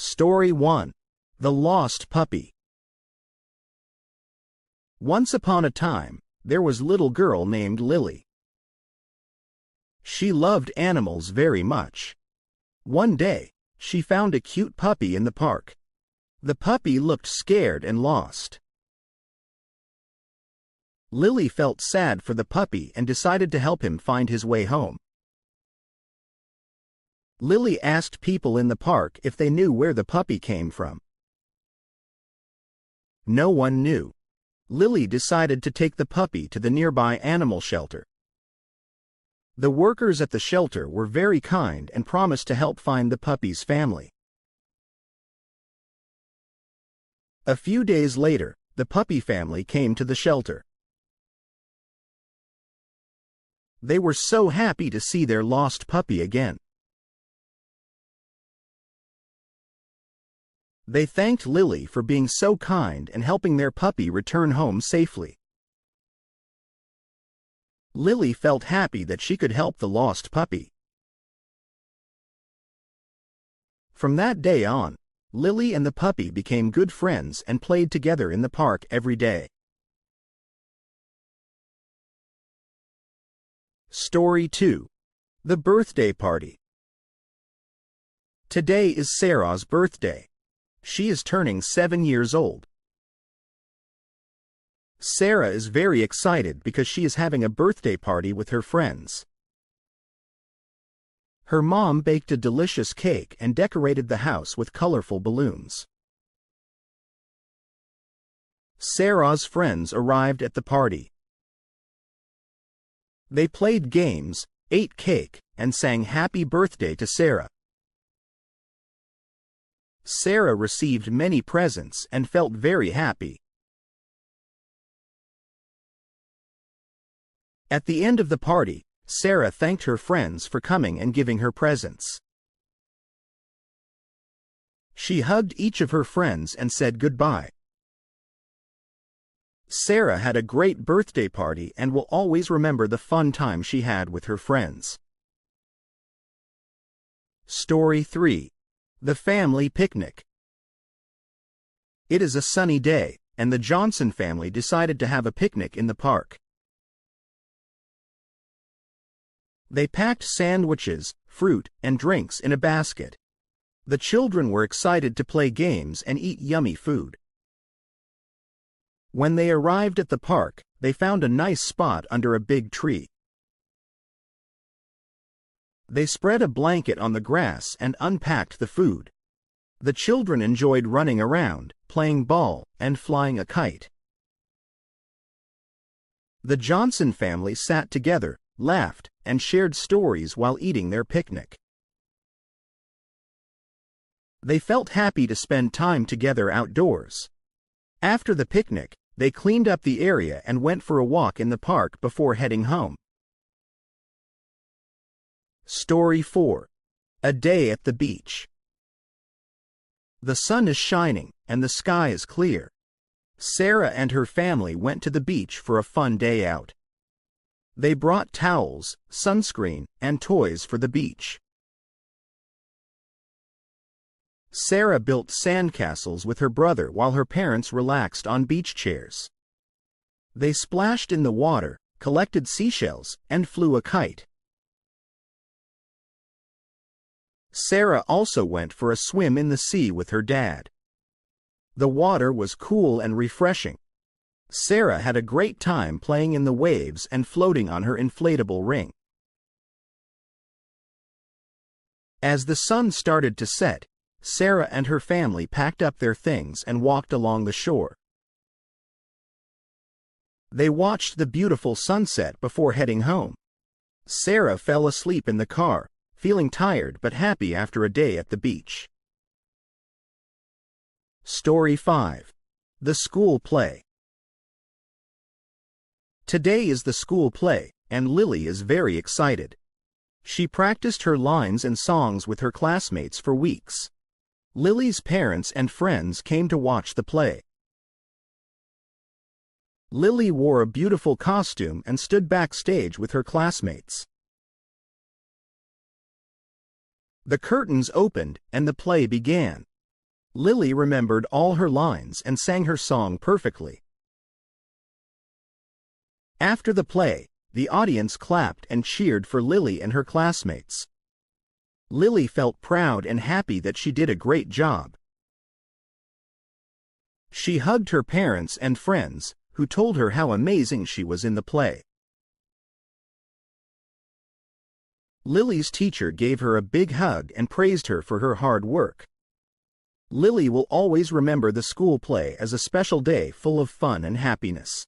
Story 1. The Lost Puppy. Once upon a time, there was a little girl named Lily. She loved animals very much. One day, she found a cute puppy in the park. The puppy looked scared and lost. Lily felt sad for the puppy and decided to help him find his way home. Lily asked people in the park if they knew where the puppy came from. No one knew. Lily decided to take the puppy to the nearby animal shelter. The workers at the shelter were very kind and promised to help find the puppy's family. A few days later, the puppy family came to the shelter. They were so happy to see their lost puppy again. They thanked Lily for being so kind and helping their puppy return home safely. Lily felt happy that she could help the lost puppy. From that day on, Lily and the puppy became good friends and played together in the park every day. Story 2. The Birthday Party. Today is Sarah's birthday. She is turning 7 years old. Sarah is very excited because she is having a birthday party with her friends. Her mom baked a delicious cake and decorated the house with colorful balloons. Sarah's friends arrived at the party. They played games, ate cake, and sang happy birthday to Sarah. Sarah received many presents and felt very happy. At the end of the party, Sarah thanked her friends for coming and giving her presents. She hugged each of her friends and said goodbye. Sarah had a great birthday party and will always remember the fun time she had with her friends. Story 3. The Family Picnic. It is a sunny day, and the Johnson family decided to have a picnic in the park. They packed sandwiches, fruit, and drinks in a basket. The children were excited to play games and eat yummy food. When they arrived at the park, they found a nice spot under a big tree. They spread a blanket on the grass and unpacked the food. The children enjoyed running around, playing ball, and flying a kite. The Johnson family sat together, laughed, and shared stories while eating their picnic. They felt happy to spend time together outdoors. After the picnic, they cleaned up the area and went for a walk in the park before heading home. Story 4. A Day at the Beach. The sun is shining, and the sky is clear. Sarah and her family went to the beach for a fun day out. They brought towels, sunscreen, and toys for the beach. Sarah built sandcastles with her brother while her parents relaxed on beach chairs. They splashed in the water, collected seashells, and flew a kite. Sarah also went for a swim in the sea with her dad. The water was cool and refreshing. Sarah had a great time playing in the waves and floating on her inflatable ring. As the sun started to set, Sarah and her family packed up their things and walked along the shore. They watched the beautiful sunset before heading home. Sarah fell asleep in the car, feeling tired but happy after a day at the beach. Story 5. The School Play. Today is the school play, and Lily is very excited. She practiced her lines and songs with her classmates for weeks. Lily's parents and friends came to watch the play. Lily wore a beautiful costume and stood backstage with her classmates. The curtains opened and the play began. Lily remembered all her lines and sang her song perfectly. After the play, the audience clapped and cheered for Lily and her classmates. Lily felt proud and happy that she did a great job. She hugged her parents and friends, who told her how amazing she was in the play. Lily's teacher gave her a big hug and praised her for her hard work. Lily will always remember the school play as a special day full of fun and happiness.